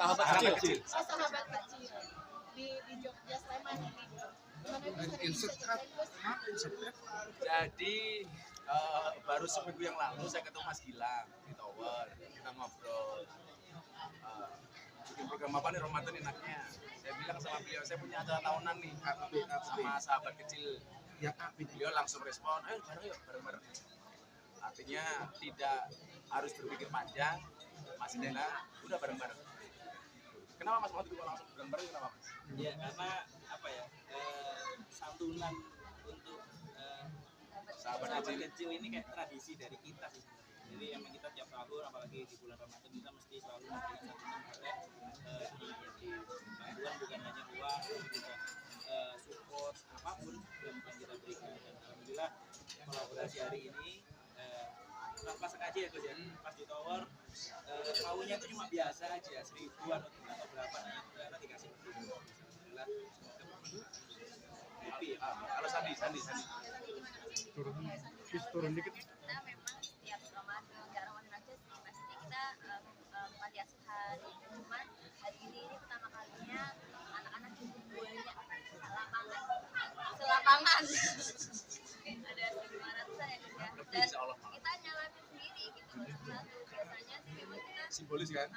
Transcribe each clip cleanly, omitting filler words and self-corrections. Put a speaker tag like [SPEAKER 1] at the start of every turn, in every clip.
[SPEAKER 1] sahabat kecil.
[SPEAKER 2] sahabat kecil di Jogja Sleman ini. Gimana Gus hari ini bisa ceritain Gus?
[SPEAKER 3] Jadi baru seminggu yang lalu saya ketemu Mas Gilang di Tower, kita ngobrol. Bikin program apa nih Ramadan enaknya? Saya bilang sama beliau, saya punya acara tahunan nih sama sahabat kecil. Beliau langsung respon, ayo bareng yuk, bareng-bareng. Artinya tidak harus berpikir panjang, Mas Dena udah bareng-bareng. Kenapa Mas Mahmud kok langsung bareng-bareng, kenapa Mas?
[SPEAKER 1] Ya karena apa ya, santunan untuk
[SPEAKER 3] Sahabat
[SPEAKER 1] sahabat
[SPEAKER 3] kecil.
[SPEAKER 1] kecil ini kayak tradisi dari kita sih. Jadi emang kita tiap tahun, apalagi di bulan Ramadan kita mesti selalu memberikan santunan pada ini jadi bantuan bukan hanya uang, tapi juga support apapun yang bisa kita berikan. Dan alhamdulillah kolaborasi hari ini tanpa sengaja ya Gus ya, pas di Tower maunya itu cuma biasa aja, 1000-an atau berapa, nah ternyata dikasih berdua. Alhamdulillah semoga happy ya.
[SPEAKER 3] Kalau Sandi.
[SPEAKER 4] Turun dikit.
[SPEAKER 5] Kita memang setiap Ramadan, gak Ramadan aja sih, pasti kita panti asuhan. Cuman hari ini pertama kalinya anak-anak cukup banyak selapangan ada 1.500-an ya Gus ya. Dan kita nyalamin sendiri gitu satu-satu. Biasanya sih memang kita
[SPEAKER 3] Simbolis kan?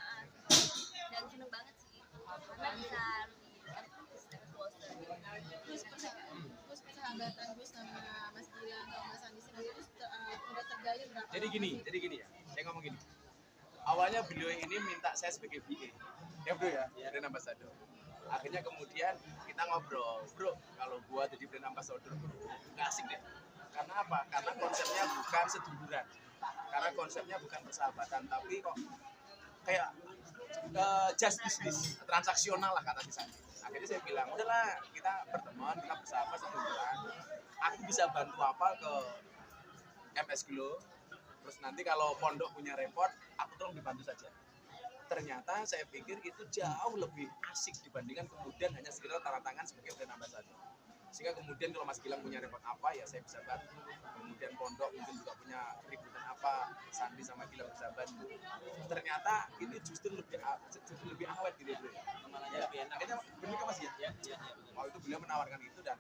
[SPEAKER 5] dan seneng banget sih karena bisa lebih closer gitu.
[SPEAKER 2] Gus persahabatan Gus sama Mas Gilang sama Mas Andi sendiri Gus udah terjalin berapa?
[SPEAKER 3] Jadi gini ya, saya ngomong gini. Awalnya beliau ini minta saya sebagai BA, ya bro ya, brand ambassador. Akhirnya kemudian kita ngobrol, bro, kalau gua jadi brand ambassador, nggak asik deh. Karena apa? Karena konsepnya bukan seduluran, karena konsepnya bukan persahabatan, tapi kok kayak just business, transaksional lah kata Sandi. Akhirnya saya bilang, udahlah kita berteman, kita bersahabat seduluran. Aku bisa bantu apa ke MS Glow. Terus nanti kalau pondok punya repot, aku tolong dibantu saja. Ternyata saya pikir itu jauh lebih asik dibandingkan kemudian hanya sekedar tanda tangan sebagai brand ambassador. Sehingga kemudian kalau Mas Gilang punya repot apa, ya saya bisa bantu. Kemudian pondok mungkin juga punya keributan apa, Sandi sama Gilang bisa bantu. Ternyata ini justru lebih awet gitu bro.
[SPEAKER 1] Temanannya lebih enak.
[SPEAKER 3] Akhirnya benar kan Mas ya?
[SPEAKER 1] Ya, betul.
[SPEAKER 3] Waktu itu beliau menawarkan itu dan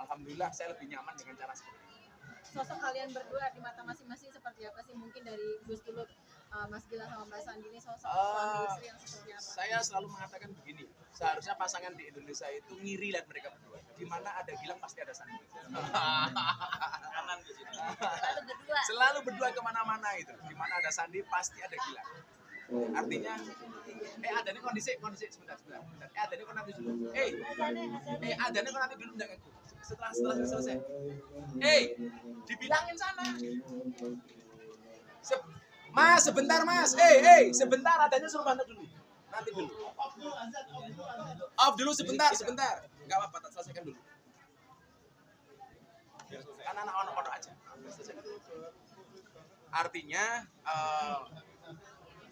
[SPEAKER 3] alhamdulillah saya lebih nyaman dengan cara seperti itu.
[SPEAKER 2] Sosok kalian berdua di mata masing-masing seperti apa sih? Mungkin dari Gus dulu, Mas Gilang sama Mbak Sandi ini sosok suami istri yang seperti apa?
[SPEAKER 3] Saya selalu mengatakan begini, seharusnya pasangan di Indonesia itu ngiri lihat mereka berdua. Di mana ada Gilang pasti ada Sandi.
[SPEAKER 1] Kanan di situ.
[SPEAKER 5] Selalu berdua.
[SPEAKER 3] Selalu berdua kemana-mana itu. Di mana ada Sandi pasti ada Gilang. Artinya, ada nih kondisi sebentar. Ada nih kondisi dulu. Ada nih kondisi dulu enggak aku. Setelah selesai. Dibilangin sana. Mas, sebentar Mas. Sebentar adanya suruh bantu dulu. Nanti dulu. Off dulu sebentar. Enggak apa-apa, selesaikan dulu. Kan anak-anak aja. Selesaikan dulu. Artinya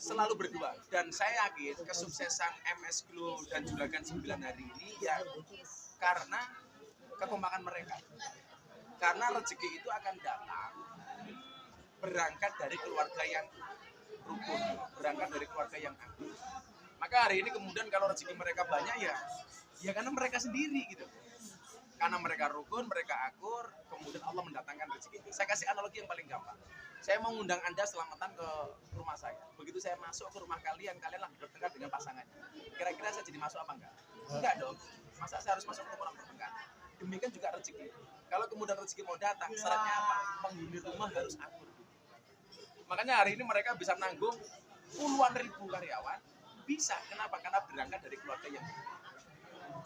[SPEAKER 3] selalu berdua dan saya yakin kesuksesan MS Glow dan Juragan 9 hari ini ya karena kekompakan mereka. Karena rezeki itu akan datang berangkat dari keluarga yang rukun, berangkat dari keluarga yang akur. Maka hari ini kemudian kalau rezeki mereka banyak ya karena mereka sendiri gitu. Karena mereka rukun, mereka akur, kemudian Allah mendatangkan rezeki. Saya kasih analogi yang paling gampang. Saya mau ngundang Anda selamatan ke rumah saya. Begitu saya masuk ke rumah kalian lagi bertengkar dengan pasangannya. Kira-kira saya jadi masuk apa enggak? Enggak dong. Masa saya harus masuk ke orang bertengkar? Demikian juga rezeki. Kalau kemudian rezeki mau datang, syaratnya apa? Penghuni rumah harus akur. Makanya hari ini mereka bisa nanggung puluhan ribu karyawan. Bisa. Kenapa? Karena berangkat dari keluarga yang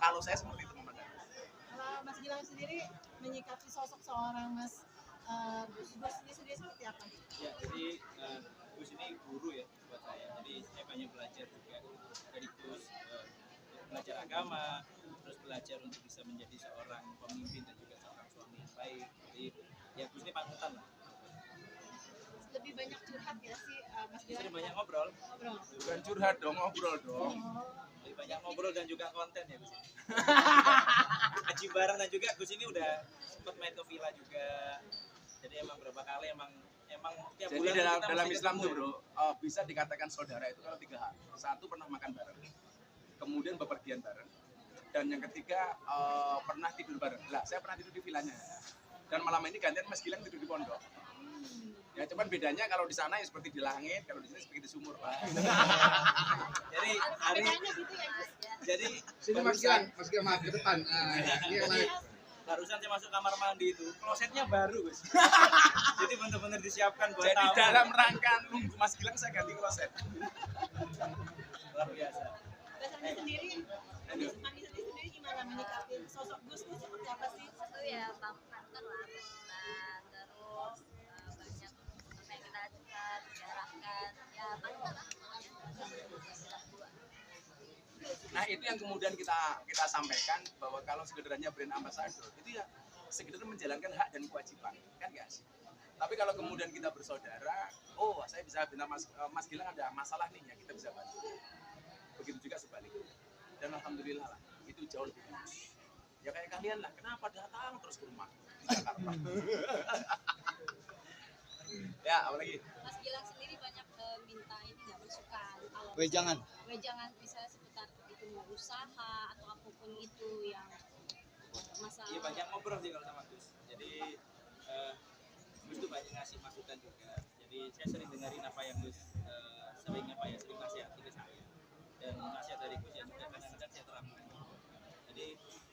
[SPEAKER 3] kalau saya seperti itu memandang.
[SPEAKER 2] Kalau Mas Gilang sendiri menyikapi sosok seorang Mas Gus ini sendiri seperti apa?
[SPEAKER 1] Ya, jadi Gus ini guru ya buat saya. Jadi saya banyak belajar juga dari Gus, belajar agama, terus belajar untuk bisa menjadi seorang pemimpin dan juga seorang suami yang baik. Jadi ya Gus ini panutan lah.
[SPEAKER 2] Lebih banyak curhat ya sih Mas Gilang?
[SPEAKER 1] Jadi banyak ngobrol.
[SPEAKER 3] Bukan curhat dong, ngobrol dong.
[SPEAKER 1] Lebih banyak ngobrol dan juga konten ya Gus ini. Aji bareng dan juga Gus ini udah sempat main ke villa juga. Jadi emang berapa kali emang emang tiap
[SPEAKER 3] Jadi
[SPEAKER 1] bulan kita
[SPEAKER 3] dalam
[SPEAKER 1] mesti
[SPEAKER 3] Islam
[SPEAKER 1] ketemu
[SPEAKER 3] tuh
[SPEAKER 1] ya.
[SPEAKER 3] bro, bisa dikatakan saudara itu kalau 3 hal. Satu, pernah makan bareng, kemudian bepergian bareng, dan yang ketiga pernah tidur bareng. Lah saya pernah tidur di vilanya, dan malam ini gantian Mas Gilang tidur di pondok. Ya cuman bedanya kalau di sana ya seperti di langit, kalau di sini seperti di sumur Pak.
[SPEAKER 1] Jadi hari
[SPEAKER 2] Bedanya gitu ya Gus.
[SPEAKER 1] jadi
[SPEAKER 4] Sini Mas Gilang maaf ke depan. Ini yang lain.
[SPEAKER 1] barusan saya masuk kamar mandi itu klosetnya baru Gus. Jadi benar-benar disiapkan buat
[SPEAKER 3] Jadi
[SPEAKER 1] tamu.
[SPEAKER 3] dalam rangka nunggu Mas Gilang saya ganti kloset.
[SPEAKER 1] Luar biasa.
[SPEAKER 2] Mas Andi sendiri, sendiri gimana menyikapi sosok Gus tuh seperti apa sih?
[SPEAKER 5] Itu ya pantun lah, pantun, terus banyak apa yang kita ajukan, diarahkan, ya pantun lah pokoknya.
[SPEAKER 3] Nah itu yang kemudian kita sampaikan bahwa kalau sekedarnya brand ambassador itu ya sekedar menjalankan hak dan kewajiban kan gak sih. Tapi kalau kemudian kita bersaudara, oh saya bisa minta Mas Gilang ada masalah nih ya kita bisa bantu. Begitu juga sebaliknya. Dan alhamdulillah lah itu jauh lebih bagus. Ya kayak kalian lah, kenapa datang terus ke rumah di Jakarta? Ya apalagi?
[SPEAKER 2] Mas Gilang sendiri banyak minta ini nggak masukan kalau
[SPEAKER 4] Wejangan.
[SPEAKER 2] wejangan misalnya seputar itu mau usaha atau apapun itu yang masalah.
[SPEAKER 1] Iya banyak ngobrol sih kalau sama Gus. Jadi Gus tuh banyak ngasih masukan juga. Jadi saya sering dengerin apa yang Gus sering nasihati ke saya. Dan nasihat dari Gus ya juga kadang-kadang saya terapkan. Jadi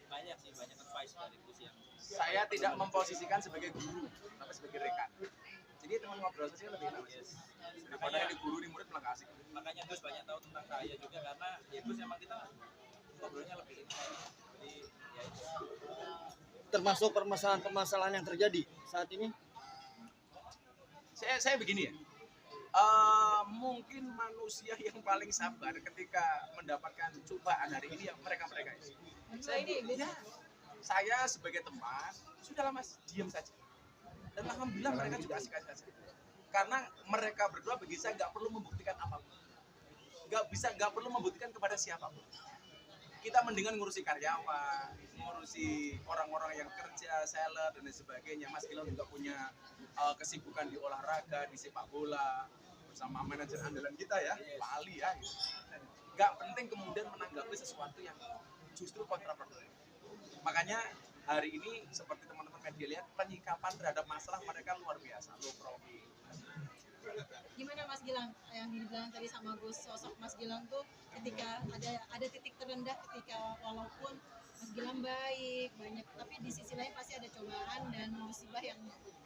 [SPEAKER 1] banyak advice dari Gus yang
[SPEAKER 3] Saya tidak memposisikan sebagai guru, tapi sebagai rekan. Jadi teman ngobrol sih lebih enak. Daripada ini guru di murid malah kasih.
[SPEAKER 1] makanya Gus banyak tahu tentang saya juga karena ya Gus emang kita ngobrolnya lebih intens. Jadi ya itu.
[SPEAKER 4] Termasuk permasalahan-permasalahan yang terjadi saat ini.
[SPEAKER 3] Saya begini ya. Mungkin manusia yang paling sabar ketika mendapatkan cobaan hari ini yang mereka itu. Saya sebagai teman sudahlah Mas diam saja. Dan alhamdulillah mereka juga asik-asik saja. Karena mereka berdua bagi saya nggak perlu membuktikan apapun. Nggak perlu membuktikan kepada siapapun. Kita mendingan ngurusi karyawan, ngurusi orang-orang yang kerja, seller dan lain sebagainya. Mas Gilang juga punya kesibukan di olahraga, di sepak bola bersama manajer andalan kita ya, Pak Ali ya. Gitu. Nggak penting kemudian menanggapi sesuatu yang justru kontraproduktif. Makanya hari ini seperti teman-teman media lihat penyikapan terhadap masalah mereka luar biasa, low profit.
[SPEAKER 2] Gimana Mas Gilang yang dibilang tadi sama Gus, sosok Mas Gilang tuh ketika ada titik terendah ketika walaupun Mas Gilang baik banyak tapi di sisi lain pasti ada cobaan dan musibah yang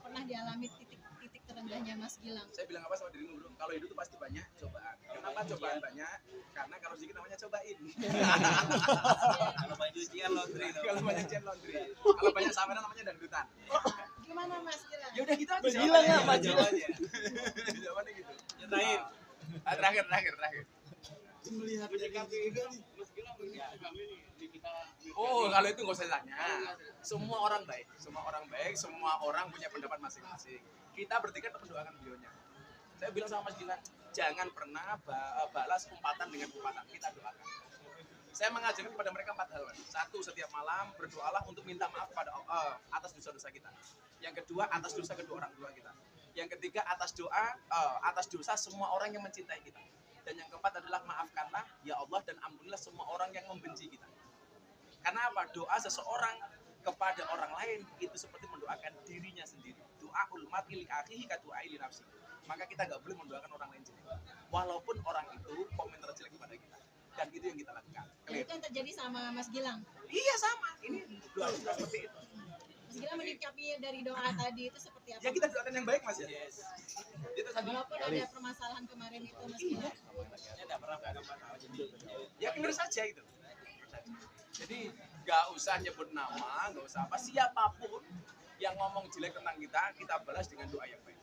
[SPEAKER 2] pernah dialami titik terendahnya Mas Gilang.
[SPEAKER 3] Saya bilang apa sama dirimu bro, kalau hidup itu pasti banyak cobaan. Kenapa cobaan banyak? Karena kalau sedikit namanya cobain.
[SPEAKER 1] Kalau banyak ujian laundry
[SPEAKER 3] Kalau banyak jet laundry, kalau banyak samaran namanya dangdutan.
[SPEAKER 2] Gimana Mas Gilang?
[SPEAKER 3] Ya udah gitu aja.
[SPEAKER 4] Gilang ya, Mas
[SPEAKER 1] jawabannya.
[SPEAKER 3] Jawabannya gitu.
[SPEAKER 1] Yang terakhir.
[SPEAKER 3] Terakhir.
[SPEAKER 4] Melihat
[SPEAKER 3] Oh, kalau itu nggak usah tanya. Semua orang baik, semua orang punya pendapat masing-masing. Kita bertiga mendoakan beliaunya. Saya bilang sama Mas Gilang, jangan pernah balas umpatan dengan umpatan. Kita doakan. Saya mengajarkan kepada mereka 4 hal. Satu, setiap malam berdoalah untuk minta maaf pada atas dosa-dosa kita. Yang kedua, atas dosa kedua orang tua kita. Yang ketiga, atas dosa semua orang yang mencintai kita. Dan yang keempat adalah maafkanlah ya Allah dan ampunilah semua orang yang membenci kita. Karena apa? Doa seseorang kepada orang lain itu seperti mendoakan dirinya sendiri. Doa ulmati li akhihi ka doa li nafsi. Maka kita nggak boleh mendoakan orang lain jelek. Walaupun orang itu komentar jelek kepada kita. Dan itu yang kita lakukan.
[SPEAKER 2] Dan itu yang terjadi sama Mas Gilang.
[SPEAKER 3] Iya sama. Ini doa juga seperti itu.
[SPEAKER 2] Mas Gilang menyikapi dari doa tadi itu seperti apa?
[SPEAKER 3] Ya kita doakan yang baik Mas ya.
[SPEAKER 1] Yes.
[SPEAKER 3] Itu tadi.
[SPEAKER 2] Walaupun ada permasalahan kemarin itu Mas Gilang.
[SPEAKER 1] Saya tidak pernah menganggap masalah jadi
[SPEAKER 3] Ya clear saja itu. Jadi nggak usah nyebut nama, nggak usah apa, siapapun yang ngomong jelek tentang kita balas dengan doa yang baik.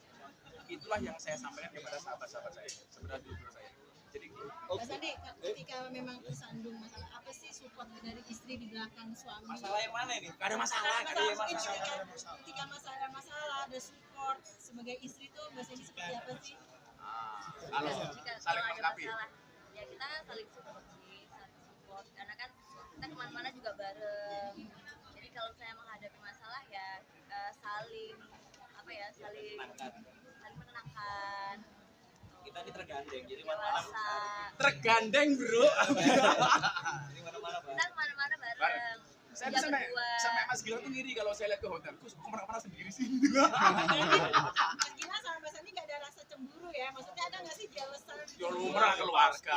[SPEAKER 3] Itulah yang saya sampaikan kepada sahabat-sahabat saya, sebenarnya dulu saya. Jadi
[SPEAKER 2] Mas Andi, ketika memang tersandung masalah, apa sih support dari istri di belakang suami?
[SPEAKER 1] masalah yang mana ini?
[SPEAKER 3] nggak ada masalah, nggak ada
[SPEAKER 2] Mungkin
[SPEAKER 3] masalah.
[SPEAKER 2] ketika masalah ada support sebagai istri tuh Mas Andi seperti apa sih?
[SPEAKER 3] Kalau
[SPEAKER 5] Jika
[SPEAKER 3] saling
[SPEAKER 5] kalau ada
[SPEAKER 3] melengkapi.
[SPEAKER 5] masalah, ya kita saling support sih, saling support. Karena kan kita kemana-mana juga bareng. Jadi kalau saya menghadapi masalah ya saling apa ya, saling
[SPEAKER 1] Menenangkan.
[SPEAKER 5] saling
[SPEAKER 1] tergandeng. Jadi malam-malam
[SPEAKER 5] dewasa.
[SPEAKER 3] Tergandeng bro.
[SPEAKER 1] ini mana-mana
[SPEAKER 5] Kita
[SPEAKER 1] bareng.
[SPEAKER 5] kemana-mana bareng.
[SPEAKER 3] Saya
[SPEAKER 5] Dia
[SPEAKER 3] sampai
[SPEAKER 5] berdua.
[SPEAKER 3] Mas Gilang tuh ngiri kalau saya lihat ke hotel. Gus, kok kemana-mana sendiri sih?
[SPEAKER 2] Mas Gilang sama Mbak Sandi nggak ada rasa cemburu ya? Maksudnya ada nggak sih jealousan?
[SPEAKER 3] Ya lumrah keluarga.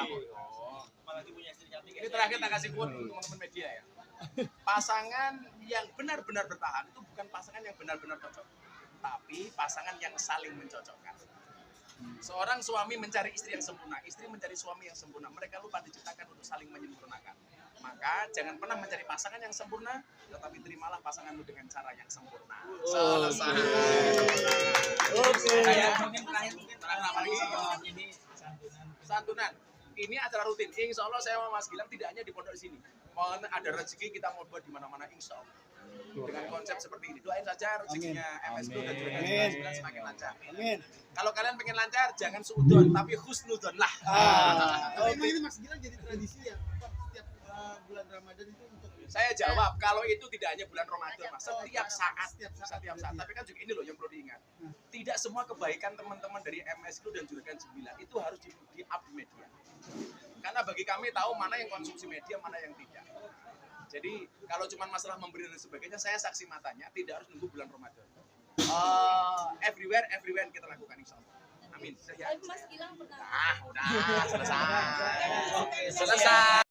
[SPEAKER 1] Apalagi punya istri cantik.
[SPEAKER 3] Ini terakhir tak kasih quote untuk teman-teman media ya. Pasangan yang benar-benar bertahan itu bukan pasangan yang benar-benar cocok, tapi pasangan yang saling mencocokkan. Seorang suami mencari istri yang sempurna, istri mencari suami yang sempurna. Mereka lupa diciptakan untuk saling menyempurnakan. Maka jangan pernah mencari pasangan yang sempurna, tetapi terimalah pasanganmu dengan cara yang sempurna. Selesai.
[SPEAKER 4] Oke.
[SPEAKER 1] Mungkin terakhir apa lagi ini
[SPEAKER 3] Santunan. Ini acara rutin. Insya Allah saya sama Mas Gilang tidak hanya di pondok di sini. Mau ada rezeki kita mau buat di mana-mana insya Allah. Dengan konsep seperti ini. Doain saja rezekinya MS Group dan juga
[SPEAKER 4] Amin.
[SPEAKER 3] Mas Gilang semakin lancar.
[SPEAKER 4] Amin.
[SPEAKER 3] Kalau kalian pengen lancar, jangan suudon, tapi husnudon lah.
[SPEAKER 6] Tapi emang ini Mas Gilang jadi tradisi ya, Pak, setiap bulan Ramadan itu untuk
[SPEAKER 3] Saya jawab, kalau itu tidak hanya bulan Ramadan, Mas. Setiap saat.
[SPEAKER 6] Setiap saat.
[SPEAKER 3] Setiap saat. Tapi kan juga ini loh yang perlu diingat. Tidak semua kebaikan teman-teman dari MS Group dan Juragan 9 itu harus di-up di media. Karena bagi kami tahu mana yang konsumsi media, mana yang tidak. Jadi kalau cuma masalah memberi dan sebagainya, saya saksi matanya, tidak harus nunggu bulan Ramadan. Everywhere kita lakukan insya Allah. Amin.
[SPEAKER 5] Tapi Mas Gilang pernah
[SPEAKER 3] Udah selesai. Selesai.